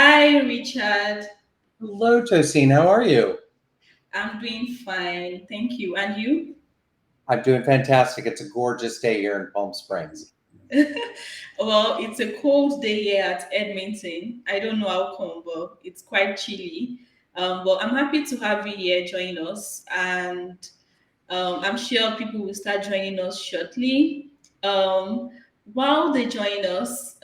Hi, Richard. Hello, Tosin. How are you? I'm doing fine. Thank you. And you? I'm doing fantastic. It's a gorgeous day here in Palm Springs. Well, it's a cold day here at Edmonton. I don't know how come, but it's quite chilly. But I'm happy to have you here join us. And I'm sure people will start joining us shortly. Um, while they join us,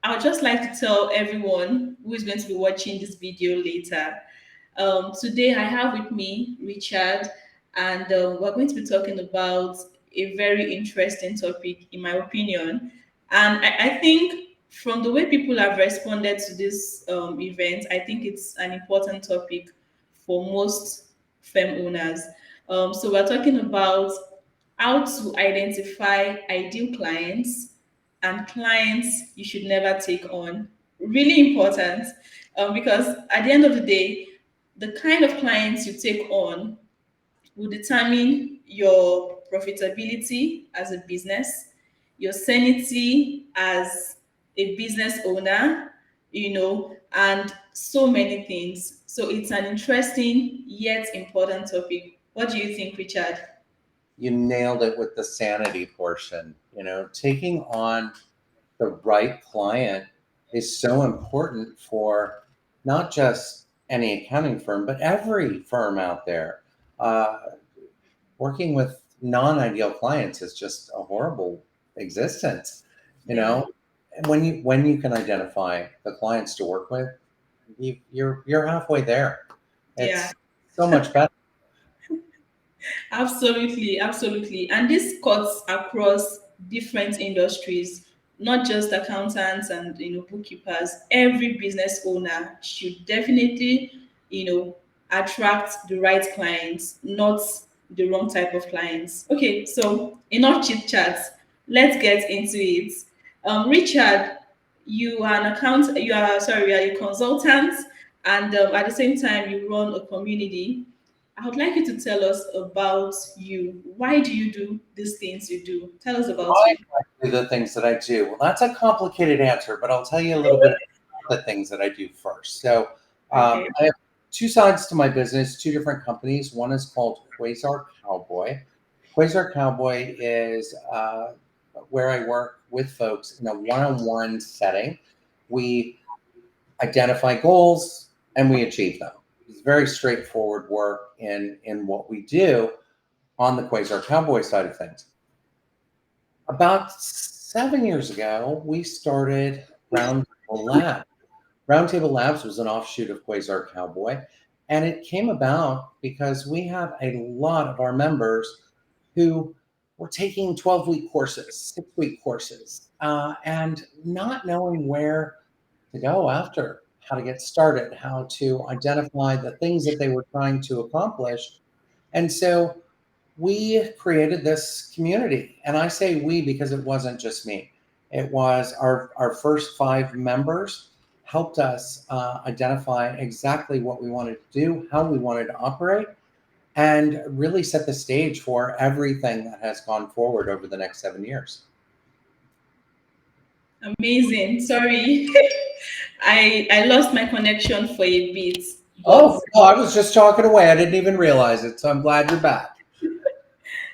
I would just like to tell everyone who is going to be watching this video later. Today, I have with me Richard, and we're going to be talking about a very interesting topic, in my opinion. And I think from the way people have responded to this event, I think it's an important topic for most firm owners. So, we're talking about how to identify ideal clients and clients you should never take on. Really important, because at the end of the day, the kind of clients you take on will determine your profitability as a business, your sanity as a business owner, and so many things. So it's an interesting yet important topic. What do you think, Richard? You nailed it with the sanity portion. Taking on the right client is so important for not just any accounting firm, but every firm out there. Uh, Working with non-ideal clients is just a horrible existence. You Yeah. know, and when you can identify the clients to work with, you're halfway there. Yeah. It's so much better. Absolutely, absolutely. And this cuts across different industries, not just accountants and bookkeepers. Every business owner should definitely, attract the right clients, not the wrong type of clients. Okay, so enough chit chats. Let's get into it. Richard, you are a consultant, and at the same time you run a community. I would like you to tell us about you. Why do you do these things you do? Tell us about Why you. do the things that I do? Well, that's a complicated answer, but I'll tell you a little bit about the things that I do first. So, Okay. I have two sides to my business, two different companies. One is called Quaser Cowboy. Quasar Cowboy is where I work with folks in a one-on-one setting. We identify goals and we achieve them. It's very straightforward work in what we do on the Quasar Cowboy side of things. About 7 years ago, we started Roundtable Labs. Roundtable Labs was an offshoot of Quasar Cowboy, and it came about because we have a lot of our members who were taking 12-week courses, 6-week courses, and not knowing where to go after, how to get started, how to identify the things that they were trying to accomplish. And so we created this community. And I say we because it wasn't just me. It was our first 5 members helped us identify exactly what we wanted to do, how we wanted to operate, and really set the stage for everything that has gone forward over the next 7 years. Amazing. Sorry, I lost my connection for a bit, but Oh, well, I was just talking away. I didn't even realize it. So I'm glad you're back.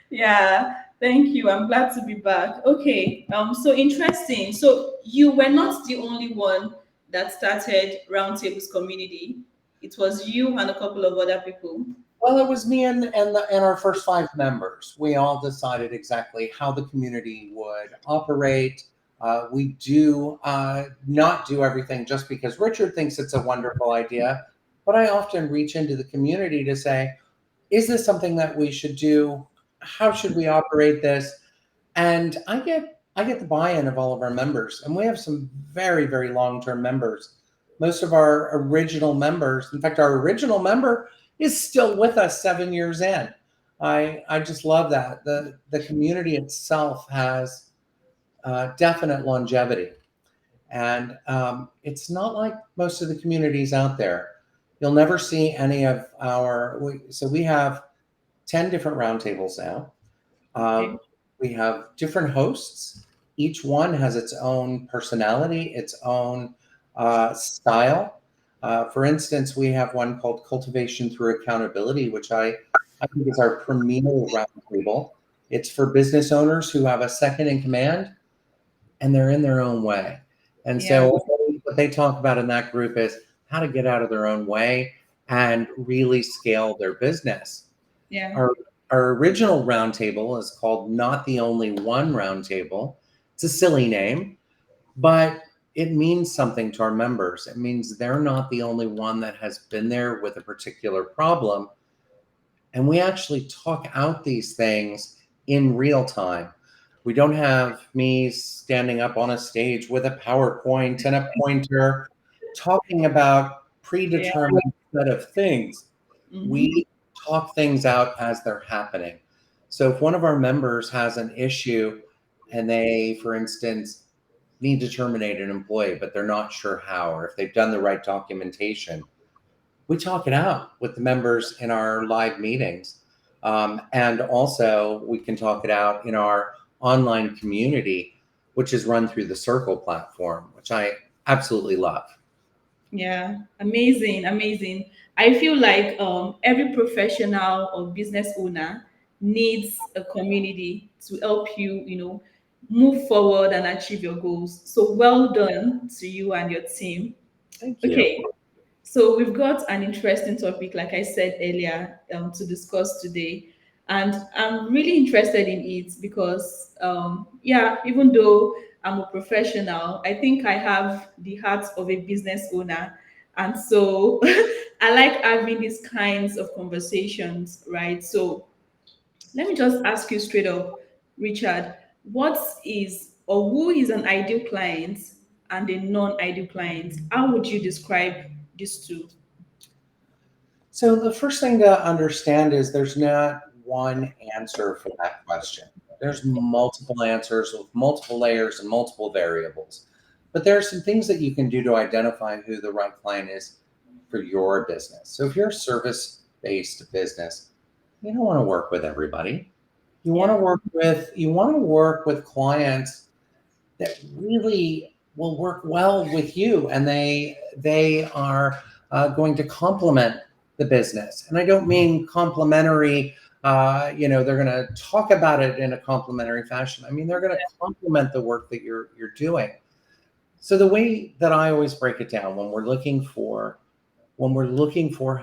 yeah. Thank you. I'm glad to be back. Okay. So interesting. So you were not the only one that started Roundtables community. It was you and a couple of other people. Well, it was me and our first 5 members. We all decided exactly how the community would operate. We do not do everything just because Richard thinks it's a wonderful idea, but I often reach into the community to say, is this something that we should do? How should we operate this? And I get the buy-in of all of our members, and we have some very, very long-term members. Most of our original members, in fact, our original member is still with us 7 years in. I just love that. The community itself has definite longevity. And it's not like most of the communities out there. You'll never see any of so we have 10 different roundtables now. Okay. We have different hosts. Each one has its own personality, its own style. For instance, we have one called Cultivation Through Accountability, which I think is our premier roundtable. It's for business owners who have a second in command and they're in their own way. And Yeah. so what they talk about in that group is how to get out of their own way and really scale their business. Yeah. Our, our original roundtable is called Not the Only One Roundtable. It's a silly name, but it means something to our members. It means they're not the only one that has been there with a particular problem. And we actually talk out these things in real time. We don't have me standing up on a stage with a PowerPoint and a pointer talking about Yeah. predetermined set of things. Mm-hmm. We talk things out as they're happening. So if one of our members has an issue and they, for instance, need to terminate an employee, but they're not sure how, or if they've done the right documentation, we talk it out with the members in our live meetings. And also, we can talk it out in our online community, which is run through the Circle platform, which I absolutely love. Yeah, amazing, amazing. I feel like every professional or business owner needs a community to help you, move forward and achieve your goals. So well done to you and your team. Thank you. Okay, so we've got an interesting topic, like I said earlier, to discuss today, and I'm really interested in it because, yeah, even though I'm a professional, I think I have the heart of a business owner, and so I like having these kinds of conversations, right? So let me just ask you straight up, Richard, what is or who is an ideal client and a non-ideal client? How would you describe these two? So, the first thing to understand is there's not one answer for that question. There's multiple answers with multiple layers and multiple variables. But there are some things that you can do to identify who the right client is for your business. So, if you're a service based business, you don't want to work with everybody. Yeah, You want to work with clients that really will work well with you, and they are going to complement the business. And I don't mean complimentary. They're going to talk about it in a complimentary fashion. I mean, they're going to complement the work that you're doing. So the way that I always break it down when we're looking for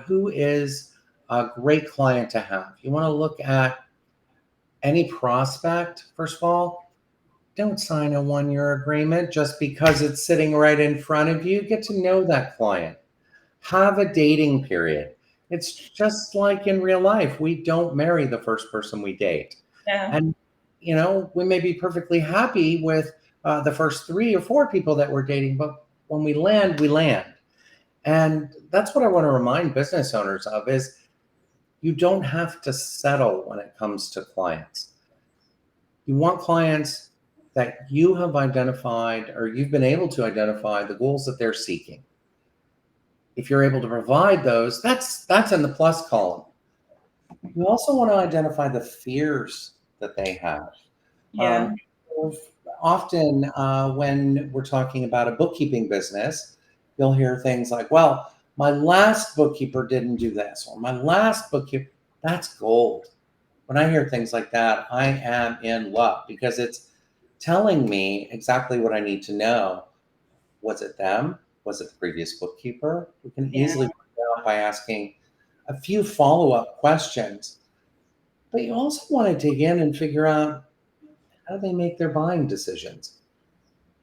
who is a great client to have, you want to look at any prospect. First of all, don't sign a 1 year agreement just because it's sitting right in front of you. Get to know that client. Have a dating period. It's just like in real life. We don't marry the first person we date. yeah, And, we may be perfectly happy with the first 3 or 4 people that we're dating, but when we land, we land. And that's what I want to remind business owners of is you don't have to settle when it comes to clients. You want clients that you have identified or you've been able to identify the goals that they're seeking. If you're able to provide those, that's in the plus column. You also want to identify the fears that they have. yeah, Um, Often, when we're talking about a bookkeeping business, you'll hear things like, well, my last bookkeeper didn't do this, or my last bookkeeper, that's gold. When I hear things like that, I am in love because it's telling me exactly what I need to know. Was it them? Was it the previous bookkeeper? We can yeah, easily find out by asking a few follow up questions. But you also want to dig in and figure out how do they make their buying decisions?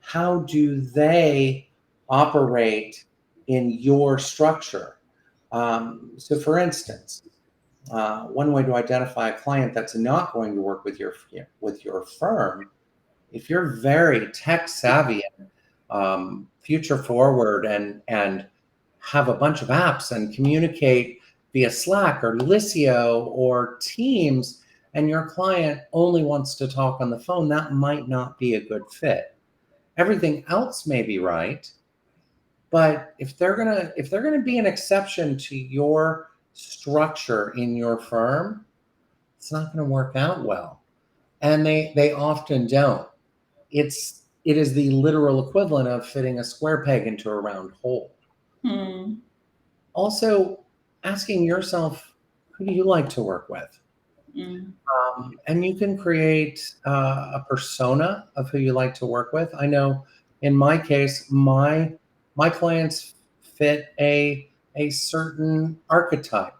How do they operate in your structure? So, for instance, one way to identify a client that's not going to work with your firm, if you're very tech savvy and future forward and have a bunch of apps and communicate via Slack or Lisio or Teams, and your client only wants to talk on the phone, that might not be a good fit. Everything else may be right, but if they're gonna be an exception to your structure in your firm, it's not going to work out well, and they often don't. it is the literal equivalent of fitting a square peg into a round hole. Hmm. Also, asking yourself, who do you like to work with? Hmm. And you can create a persona of who you like to work with. I know in my case, my clients fit a certain archetype.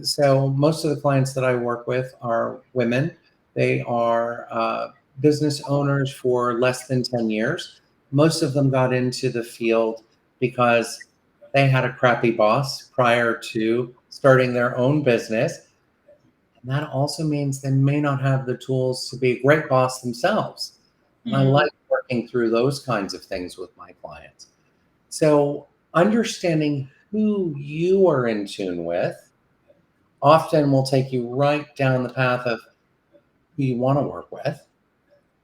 So most of the clients that I work with are women. They are business owners for less than 10 years. Most of them got into the field because they had a crappy boss prior to starting their own business. And that also means they may not have the tools to be a great boss themselves. And I Hmm. like working through those kinds of things with my clients. So understanding who you are in tune with often will take you right down the path of who you want to work with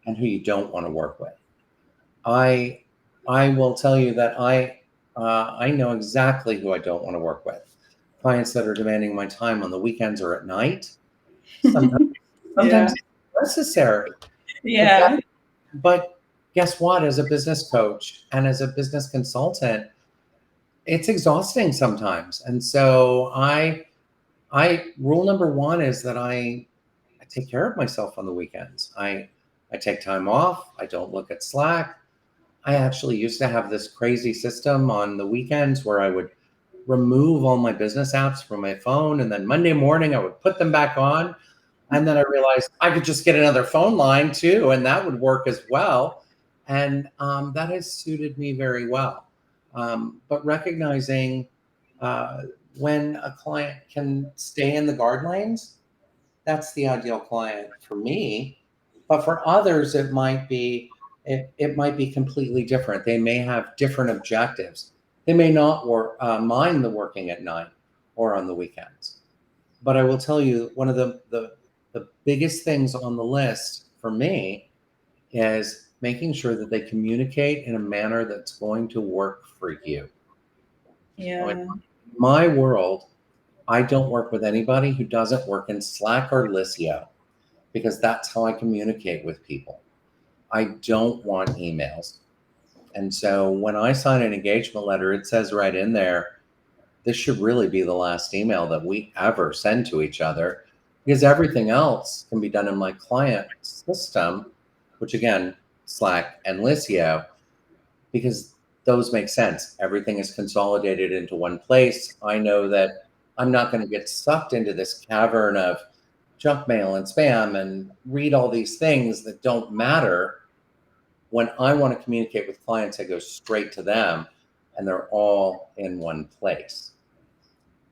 and who you don't want to work with. I I will tell you that I know exactly who I don't want to work with. Clients that are demanding my time on the weekends or at night. Sometimes Yeah. sometimes it's necessary. But that Yeah. but guess what? As a business coach and as a business consultant, it's exhausting sometimes. And so I rule number one is that I take care of myself on the weekends. I take time off. I don't look at Slack. I actually used to have this crazy system on the weekends where I would remove all my business apps from my phone, and then Monday morning I would put them back on. And then I realized I could just get another phone line too, and that would work as well. And that has suited me very well. But recognizing uh, when a client can stay in the guard lanes, that's the ideal client for me. But for others, it might be completely different. They may have different objectives. They may not mind the working at night or on the weekends. But I will tell you, one of the biggest things on the list for me is making sure that they communicate in a manner that's going to work for you. Now, in Yeah. my world, I don't work with anybody who doesn't work in Slack or Lisio because that's how I communicate with people. I don't want emails. And so when I sign an engagement letter, it says right in there, this should really be the last email that we ever send to each other because everything else can be done in my client system, which again, Slack and Lisio, because those make sense. Everything is consolidated into one place. I know that I'm not going to get sucked into this cavern of junk mail and spam and read all these things that don't matter. When I want to communicate with clients, I go straight to them and they're all in one place.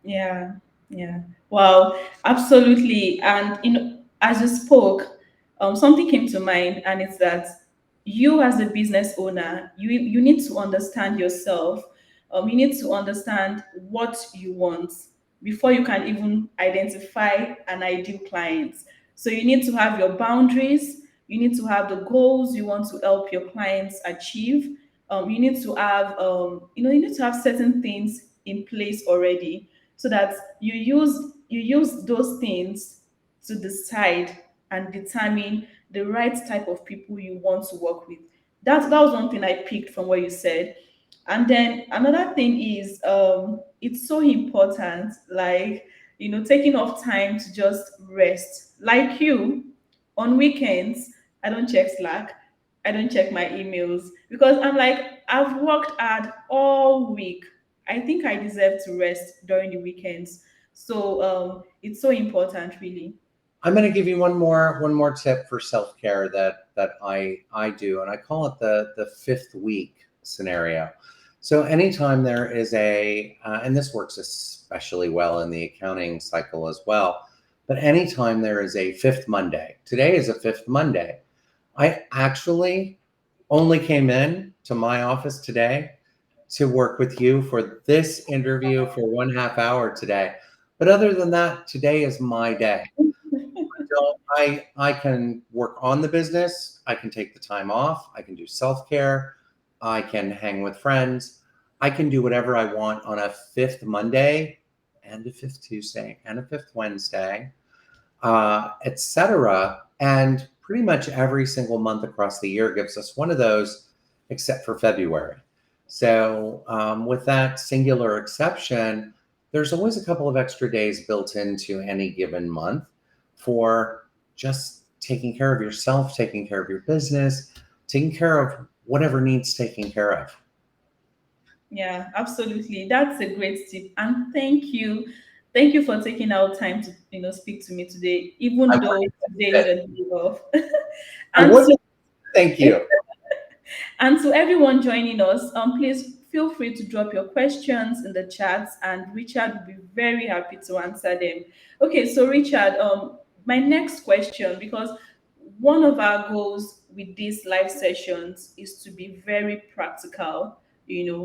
Yeah, yeah. Wow, absolutely. And as you spoke, something came to mind, and it's that you, as a business owner, you need to understand yourself. You need to understand what you want before you can even identify an ideal client. So you need to have your boundaries. You need to have the goals you want to help your clients achieve. You need to have, you need to have certain things in place already so that you use those things to decide and determine the right type of people you want to work with. That was one thing I picked from what you said. And then another thing is it's so important, like, taking off time to just rest. Like you, on weekends, I don't check Slack, I don't check my emails because I'm like, I've worked hard all week. I think I deserve to rest during the weekends. So it's so important, really. I'm going to give you one more tip for self care that I do, and I call it the fifth week scenario. So anytime there is and this works especially well in the accounting cycle as well, but anytime there is a fifth Monday, today is a fifth Monday. I actually only came in to my office today to work with you for this interview for 1/2 hour today. But other than that, today is my day. I can work on the business. I can take the time off. I can do self care. I can hang with friends. I can do whatever I want on a fifth Monday and a fifth Tuesday and a fifth Wednesday, etc. And pretty much every single month across the year gives us one of those, except for February. So with that singular exception, there's always a couple of extra days built into any given month for just taking care of yourself, taking care of your business, taking care of whatever needs taking care of. Yeah, absolutely. That's a great tip. And thank you. Thank you for taking out time to, speak to me today, I even though wouldn't, today is your day off. I And wouldn't thank you. And to everyone joining us, please feel free to drop your questions in the chat, and Richard will be very happy to answer them. Okay, so Richard, my next question, because one of our goals with these live sessions is to be very practical,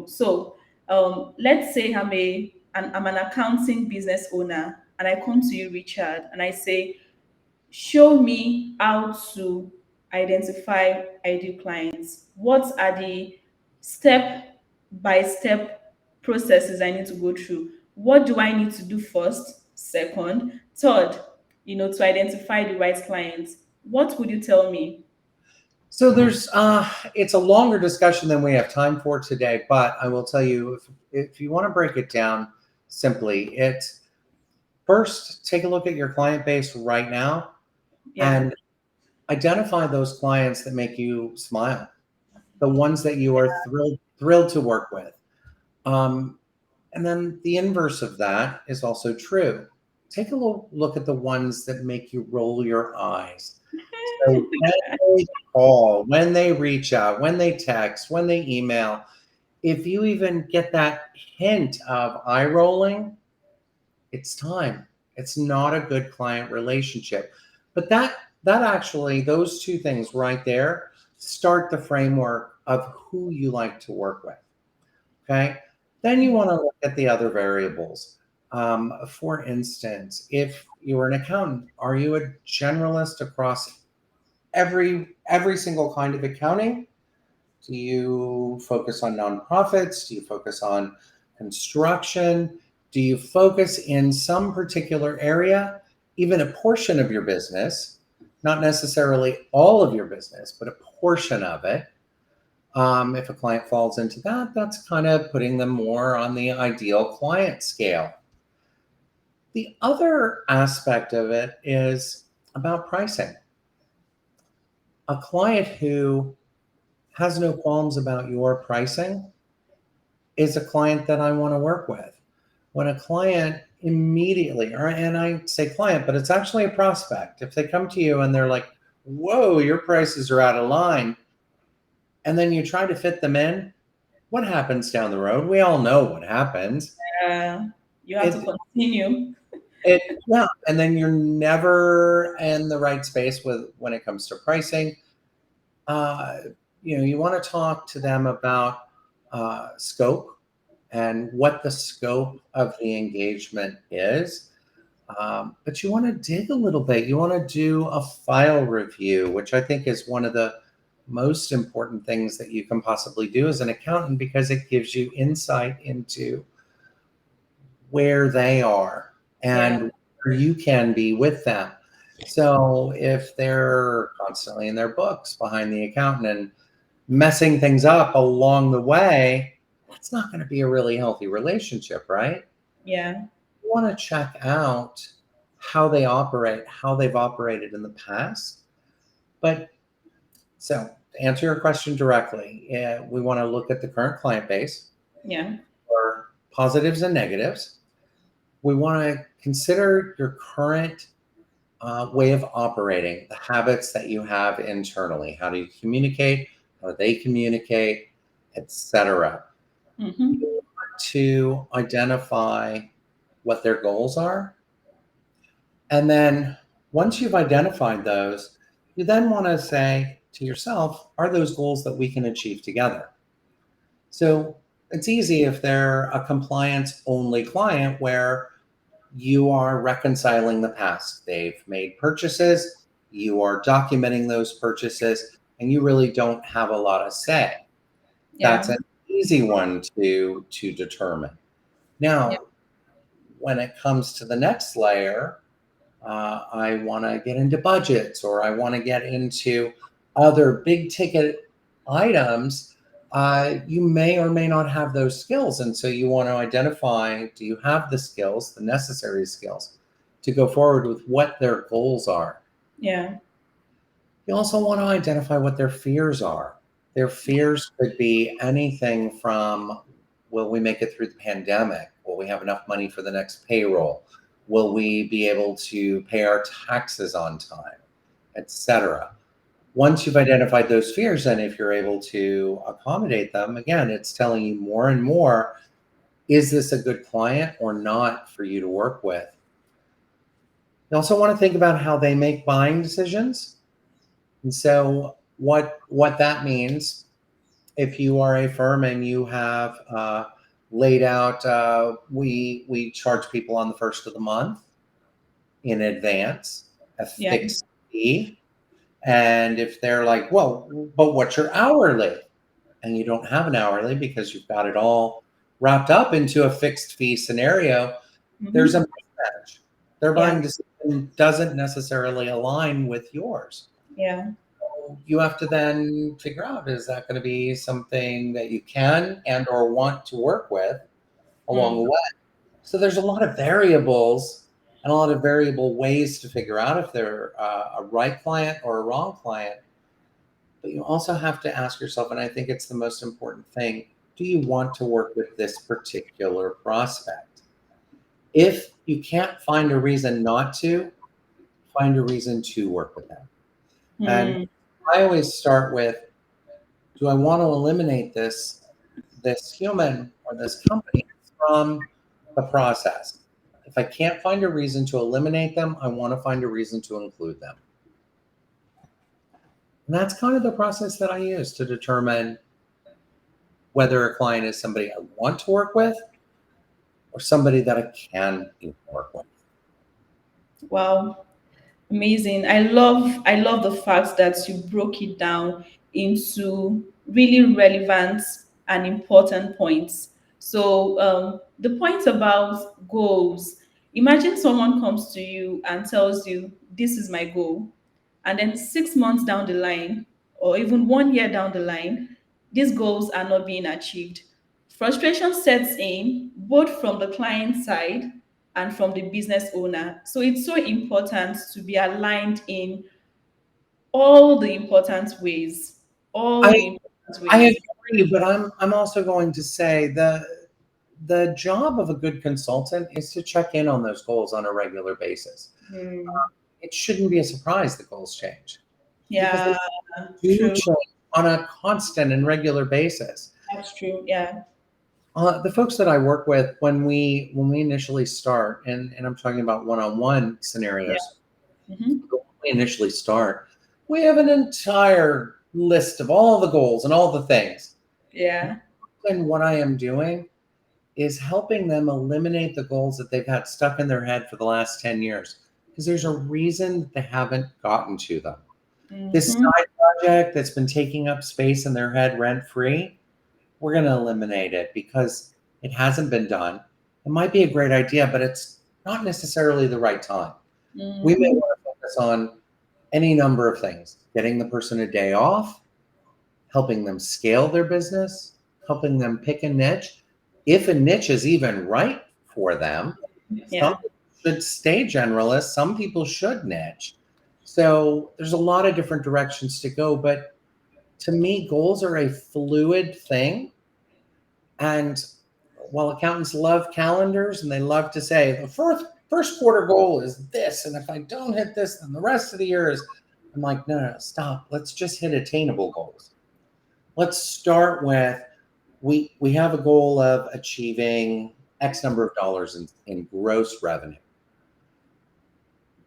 So, let's say I'm an accounting business owner, and I come to you, Richard, and I say, show me how to identify ideal clients. What are the step by step processes I need to go through? What do I need to do first, second, third, to identify the right clients? What would you tell me? So there's it's a longer discussion than we have time for today, but I will tell you if you want to break it down simply, it's first take a look at your client base right now Yeah. and identify those clients that make you smile, the ones that you are thrilled to work with. Um, and then the inverse of that is also true. Take a look at the ones that make you roll your eyes. So when they call, when they reach out, when they text, when they email, if you even get that hint of eye rolling, it's time. It's not a good client relationship. But that actually, those two things right there start the framework of who you like to work with. Okay. Then you want to look at the other variables. For instance, if you're an accountant, are you a generalist across every single kind of accounting? Do you focus on nonprofits? Do you focus on construction? Do you focus in some particular area, even a portion of your business, not necessarily all of your business, but a portion of it? If a client falls into that, that's kind of putting them more on the ideal client scale. The other aspect of it is about pricing. A client who has no qualms about your pricing is a client that I want to work with. When a client immediately, and I say client, but it's actually a prospect, if they come to you and they're like, whoa, your prices are out of line, and then you try to fit them in, what happens down the road? We all know what happens. Uh, you have to It, continue. yeah, and then you're never in the right space with when it comes to pricing. Uh, you want to talk to them about scope and what the scope of the engagement is. But you want to dig a little bit. You want to do a file review, which I think is one of the most important things that you can possibly do as an accountant because it gives you insight into where they are Yeah. and where you can be with them. So if they're constantly in their books behind the accountant and messing things up along the way, that's not going to be a really healthy relationship, right? Yeah. You want to check out how they operate, how they've operated in the past. But so to answer your question directly, we want to look at the current client base Yeah. for positives and negatives. We want to consider your current way of operating, the habits that you have internally. How do you communicate? How do they communicate, etc. You Mm-hmm. want to identify what their goals are. And then once you've identified those, you then want to say to yourself, are those goals that we can achieve together? So it's easy if they're a compliance only client where you are reconciling the past. They've made purchases, you are documenting those purchases, and you really don't have a lot of say. That's Yeah. an easy one to determine. Yeah. Now, when it comes to the next layer, I want to get into budgets, or I want to get into other big ticket items, you may or may not have those skills. And so you want to identify, do you have the skills, the necessary skills to go forward with what their goals are? Yeah. You also want to identify what their fears are. Their fears could be anything from, will we make it through the pandemic? Will we have enough money for the next payroll? Will we be able to pay our taxes on time, etc.? Once you've identified those fears, and if you're able to accommodate them, again, it's telling you more and more, is this a good client or not for you to work with? You also want to think about how they make buying decisions. And so what that means, if you are a firm and you have laid out, we charge people on the first of the month in advance, a Yeah. fixed fee. And if they're like, well, but what's your hourly? And you don't have an hourly because you've got it all wrapped up into a fixed fee scenario, there's a Hmm. mismatch. Their Yeah. buying decision doesn't necessarily align with yours. Yeah. You have to then figure out, is that going to be something that you can and or want to work with along the Mm. way? So there's a lot of variables and a lot of variable ways to figure out if they're a right client or a wrong client. But you also have to ask yourself, and I think it's the most important thing, do you want to work with this particular prospect? If you can't find a reason not to, find a reason to work with them. And Mm. I always start with, do I want to eliminate this human or this company from the process? If I can't find a reason to eliminate them, I want to find a reason to include them. And that's kind of the process that I use to determine whether a client is somebody I want to work with or somebody that I can even work with. Wow. Amazing. I love the fact that you broke it down into really relevant and important points. So the point about goals, imagine someone comes to you and tells you, this is my goal. And then 6 months down the line, or even 1 year down the line, these goals are not being achieved. Frustration sets in both from the client side and from the business owner. So it's so important to be aligned in all the important ways. All I the important I ways. agree, but I'm also going to say the job of a good consultant is to check in on those goals on a regular basis. Hmm. It shouldn't be a surprise that goals change because they Yeah, do true. change on a constant and regular basis. That's true. Yeah. The folks that I work with, when we initially start, and I'm talking about one-on-one Yeah. scenarios, Hmm. when we initially start, we have an entire list of all the goals and all the things. Yeah. And what I am doing is helping them eliminate the goals that they've had stuck in their head for the last 10 years because there's a reason that they haven't gotten to them. This Hmm. side project that's been taking up space in their head rent free, we're going to eliminate it because it hasn't been done. It might be a great idea, but it's not necessarily the right time. We may Hmm. want to focus on any number of things: getting the person a day off, helping them scale their business, helping them pick a niche. If a niche is even right for them, some Yeah. people should stay generalists, some people should niche. So there's a lot of different directions to go, but to me, goals are a fluid thing. And while accountants love calendars and they love to say the first quarter goal is this, and if I don't hit this, then the rest of the year is, I'm like, no, stop. Let's just hit attainable goals. Let's start with, we have a goal of achieving X number of dollars in gross revenue.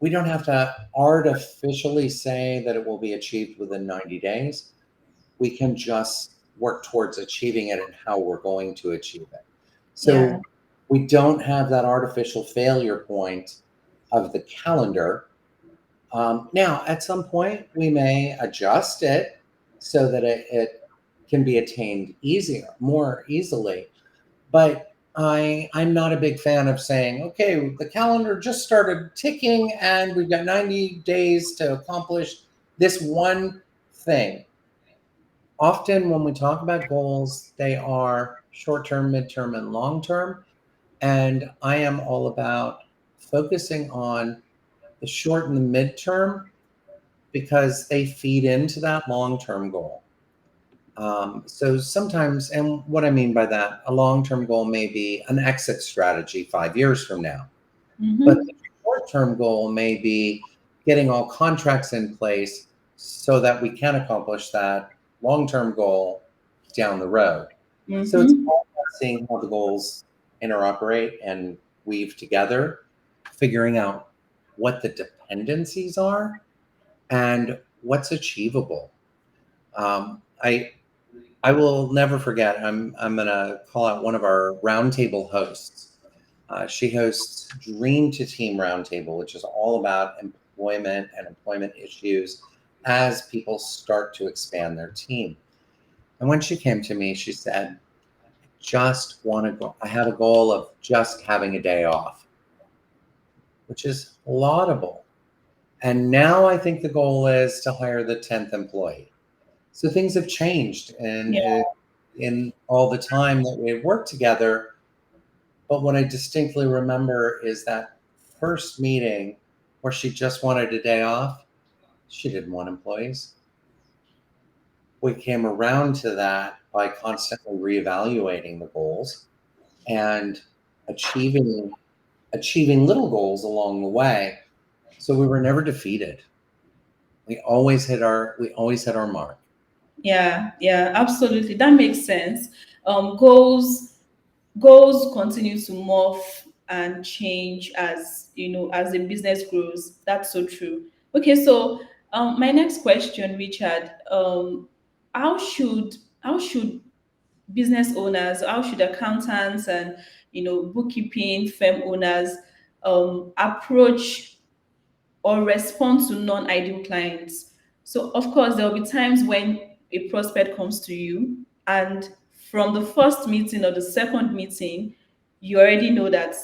We don't have to artificially say that it will be achieved within 90 days. We can just work towards achieving it and how we're going to achieve it. Yeah. So we don't have that artificial failure point of the calendar. Now, at some point, we may adjust it so that it can be attained easier, more easily. But I'm not a big fan of saying, okay, the calendar just started ticking and we've got 90 days to accomplish this one thing. Often when we talk about goals, they are short term, midterm, and long term. And I am all about focusing on the short and the midterm because they feed into that long term goal. So sometimes, and what I mean by that, a long term goal may be an exit strategy 5 years from now. But the Mm-hmm. short term goal may be getting all contracts in place so that we can accomplish that long term goal down the road. So it's Mm-hmm. all about seeing how the goals interoperate and weave together, figuring out what the dependencies are and what's achievable. I will never forget. I'm gonna call out one of our roundtable hosts. She hosts Dream to Team Roundtable, which is all about employment and employment issues as people start to expand their team. And when she came to me, she said, just want to go. I have a goal of just having a day off, which is laudable. And now I think the goal is to hire the 10th employee. So things have changed and Yeah. in all the time that we've worked together. But what I distinctly remember is that first meeting where she just wanted a day off. She didn't want employees. We came around to that by constantly reevaluating the goals and achieving little goals along the way. So we were never defeated. We always hit our mark. Yeah, yeah, absolutely. That makes sense. Goals continue to morph and change as as the business grows. That's so true. Okay, so my next question, Richard, how should business owners, how should accountants and bookkeeping firm owners approach or respond to non-ideal clients? So of course there will be times when a prospect comes to you and from the first meeting or the second meeting, you already know that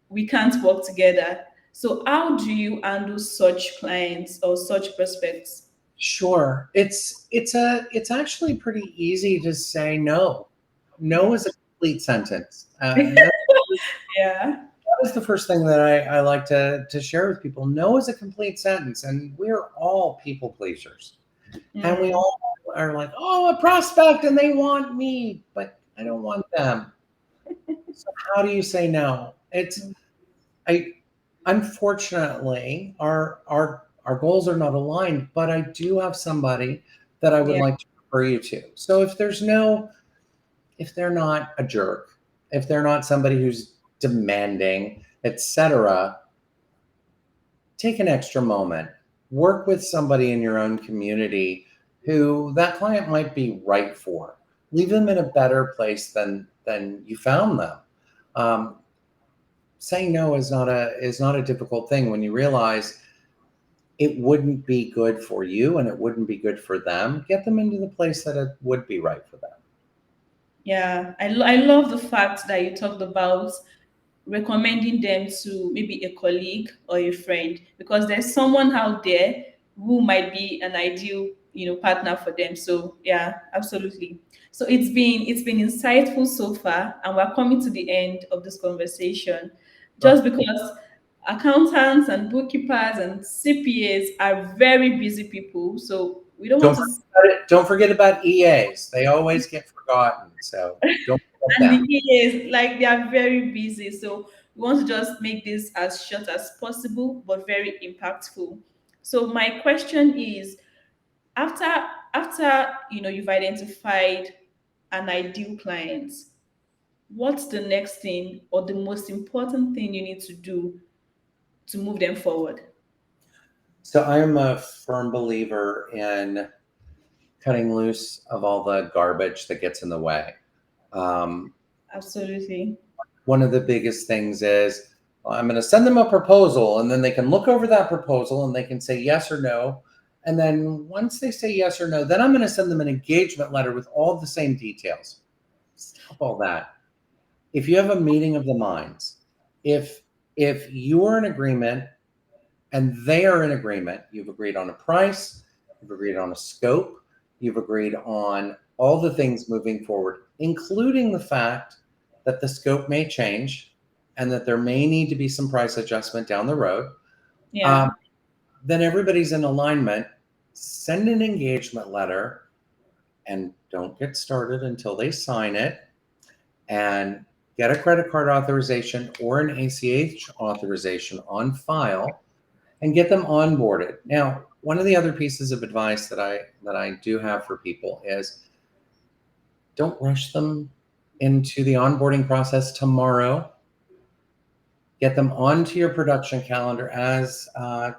we can't work together. So how do you handle such clients or such prospects? Sure. It's actually pretty easy to say no. No is a complete sentence. Yeah. That is the first thing that I like to share with people. No is a complete sentence, and we're all people pleasers. And we Mm, all are like, oh, a prospect, and they want me, but I don't want them. So how do you say no? mm, I unfortunately our goals are not aligned, but I do have somebody that I would yeah. like to refer you to. So if they're not a jerk, if they're not somebody who's demanding, etc., take an extra moment. Work with somebody in your own community who that client might be right for. Leave them in a better place than you found them. Um, Saying no is not a difficult thing when you realize it wouldn't be good for you and it wouldn't be good for them. Get them into the place that it would be right for them. Yeah, I love the fact that you talked about recommending them to maybe a colleague or a friend, because there's someone out there who might be an ideal partner for them. So yeah, absolutely. So it's been insightful so far, and we're coming to the end of this conversation, just because accountants and bookkeepers and CPAs are very busy people, so we don't want Don't to. forget don't forget about EAs. They always get forgotten. So don't forget And the them. key is like they are very busy. So we want to just make this as short as possible, but very impactful. So my question is, after after you've identified an ideal client, what's the next thing or the most important thing you need to do to move them forward? So I am a firm believer in cutting loose of all the garbage that gets in the way. Um, Absolutely. One of the biggest things is well, I'm going to send them a proposal and then they can look over that proposal and they can say yes or no. And then once they say yes or no, then I'm going to send them an engagement letter with all the same details. Stop all that. if you have a meeting of the minds, if you are in agreement and they are in agreement, you've agreed on a price, you've agreed on a scope, you've agreed on all the things moving forward, including the fact that the scope may change and that there may need to be some price adjustment down the road, Yeah. then everybody's in alignment. Send an engagement letter and don't get started until they sign it, and get a credit card authorization or an ACH authorization on file and get them onboarded. Now, one of the other pieces of advice that I do have for people is don't rush them into the onboarding process tomorrow. Get them onto your production calendar as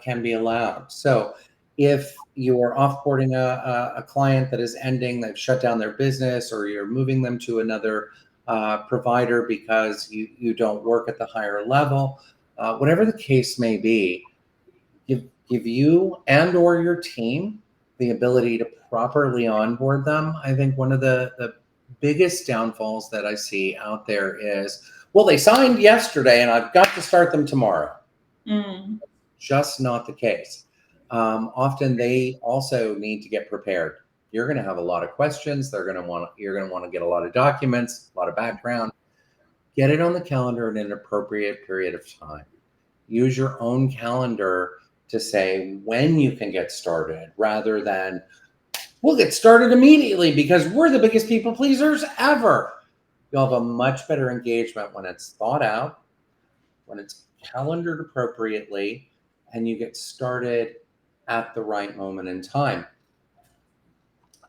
can be allowed. So if you're offboarding a client that is ending, they've shut down their business, or you're moving them to another provider because you don't work at the higher level, whatever the case may be, give you and or your team the ability to properly onboard them. I think one of the biggest downfalls that I see out there is, well, they signed yesterday and I've got to start them tomorrow. Mm. Just not the case. Often they also need to get prepared. You're going to have a lot of questions. You're going to want to get a lot of documents, a lot of background. Get it on the calendar in an appropriate period of time. Use your own calendar to say when you can get started, rather than we'll get started immediately because we're the biggest people pleasers ever. You'll have a much better engagement when it's thought out, when it's calendared appropriately, and you get started at the right moment in time.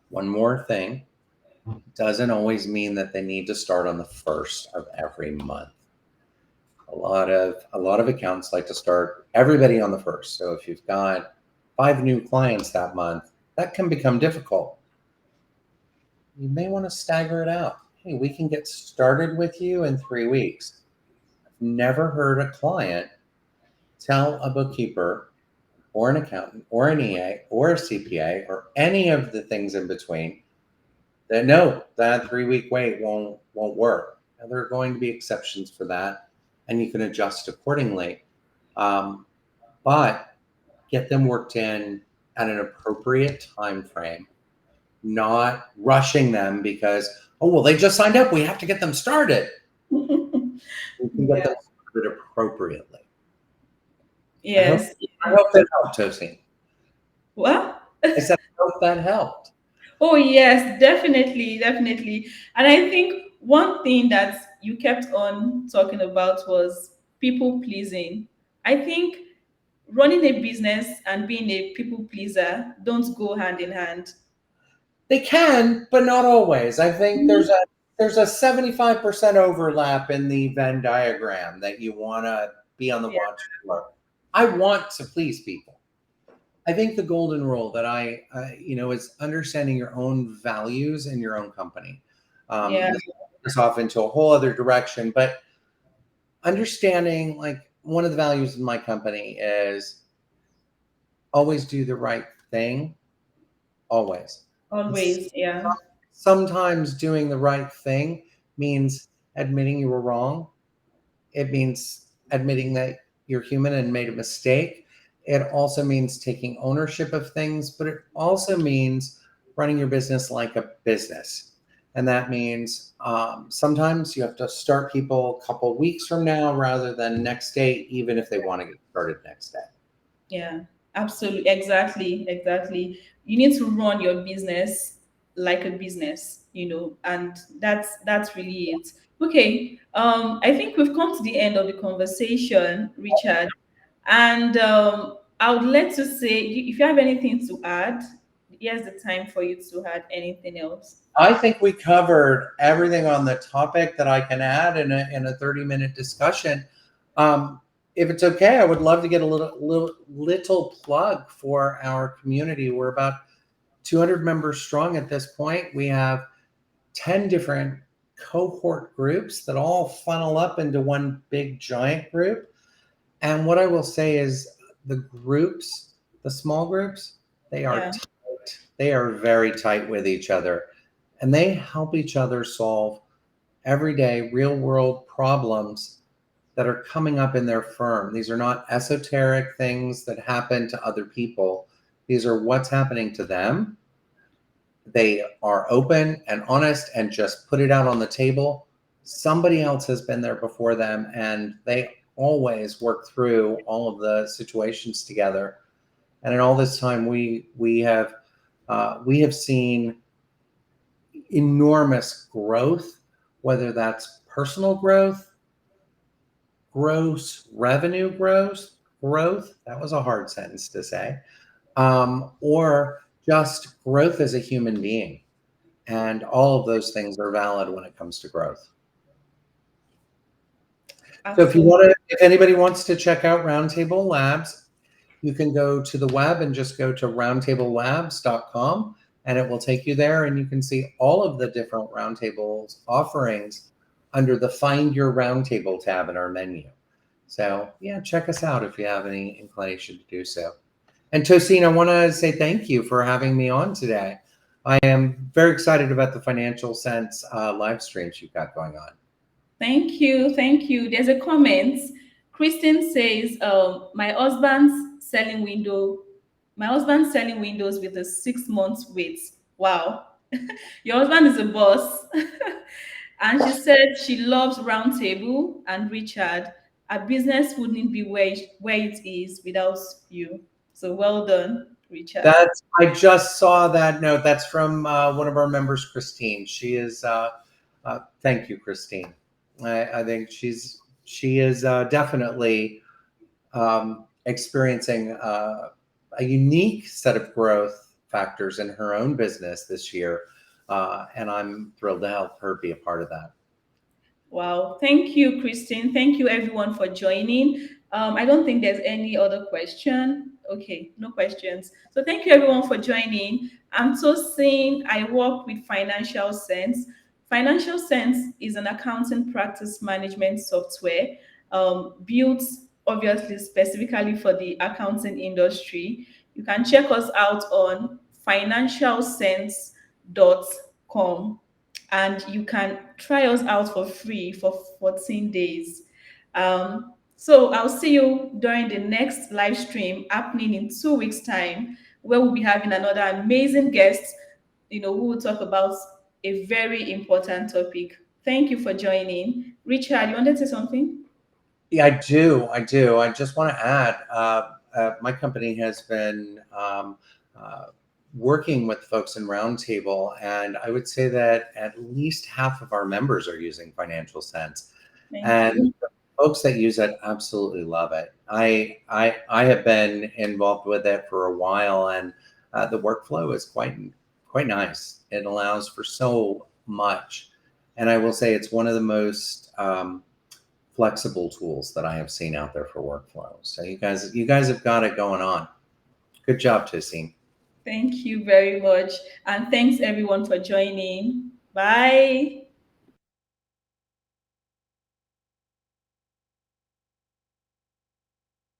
One more thing, doesn't always mean that they need to start on the first of every month. A lot of accounts like to start everybody on the first. So if you've got 5 new clients that month, that can become difficult. You may want to stagger it out. Hey, we can get started with you in 3 weeks. I've never heard a client tell a bookkeeper or an accountant or an EA or a CPA or any of the things in between that no, that 3-week wait won't work. Now, there are going to be exceptions for that, and you can adjust accordingly. But get them worked in at an appropriate time frame, not rushing them because, oh, well, they just signed up, we have to get them started. We can get Yeah. them started appropriately. I hope Yes. I hope that helped, Tosin. Well. I said I hope that helped. Oh yes, definitely, definitely. And I think one thing that you kept on talking about was people pleasing. I think running a business and being a people pleaser don't go hand in hand. They can, but not always. I think Mhm. there's a 75% overlap in the Venn diagram that you want to be on the Yeah. watch for. I want to please people. I think the golden rule that is understanding your own values in your own company. Yeah. This goes off into a whole other direction, but understanding, like, one of the values in my company is always do the right thing, always. And Always. Yeah. sometimes doing the right thing means admitting you were wrong. It means admitting that you're human and made a mistake. It also means taking ownership of things, but it also means running your business like a business. And that means sometimes you have to start people a couple weeks from now rather than next day, even if they want to get started next day. Yeah. Absolutely. Exactly. Exactly. You need to run your business like a business, and that's really it. Okay. I think we've come to the end of the conversation, Richard. And I would like to say, if you have anything to add, here's the time for you to add anything else. I think we covered everything on the topic that I can add in a 30-minute discussion. If it's okay, I would love to get a little plug for our community. We're about 200 members strong at this point. We have 10 different cohort groups that all funnel up into one big giant group. And what I will say is the groups, the small groups, they are Yeah. tight. They are very tight with each other, and they help each other solve everyday real world problems that are coming up in their firm. These are not esoteric things that happen to other people. These are what's happening to them. They are open and honest and just put it out on the table. Somebody else has been there before them, and they always work through all of the situations together. And in all this time, we have seen enormous growth, whether that's personal growth, gross revenue growth. That was a hard sentence to say. Or just growth as a human being. And all of those things are valid when it comes to growth. So Absolutely. if anybody wants to check out Roundtable Labs, you can go to the web and just go to roundtablelabs.com, and it will take you there, and you can see all of the different Roundtables offerings under the Find Your Roundtable tab in our menu. So yeah, check us out if you have any inclination to do so. And Tosine, I want to say thank you for having me on today. I am very excited about the Financial Sense live streams you've got going on. Thank you. Thank you. There's a comment. Kristen says, my husband's selling windows with a 6 months wait. Wow. Your husband is a boss. And she said she loves Roundtable and Richard. Her business wouldn't be where it is without you. So well done, Richard. I just saw that note. That's from one of our members, Christine. She is. Thank you, Christine. I think she is definitely experiencing a unique set of growth factors in her own business this year, and I'm thrilled to help her be a part of that. Wow. Thank you, Christine. Thank you, everyone, for joining. I don't think there's any other question. Okay, no questions. So thank you, everyone, for joining. I'm so saying I work with Financial Sense. Financial Sense is an accounting practice management software built obviously specifically for the accounting industry. You can check us out on financialsense.com, and you can try us out for free for 14 days. So I'll see you during the next live stream happening in 2 weeks' time, where we'll be having another amazing guest, who will talk about a very important topic. Thank you for joining. Richard, you wanted to say something? Yeah, I do. I do. I just want to add, my company has been working with folks in Roundtable, and I would say that at least half of our members are using Financial Sense, Thank and you. the folks that use it absolutely love it. I have been involved with it for a while, and the workflow is quite nice. It allows for so much, and I will say it's one of the most flexible tools that I have seen out there for workflow. So you guys have got it going on. Good job, Tissine. Thank you very much. And thanks everyone for joining. Bye.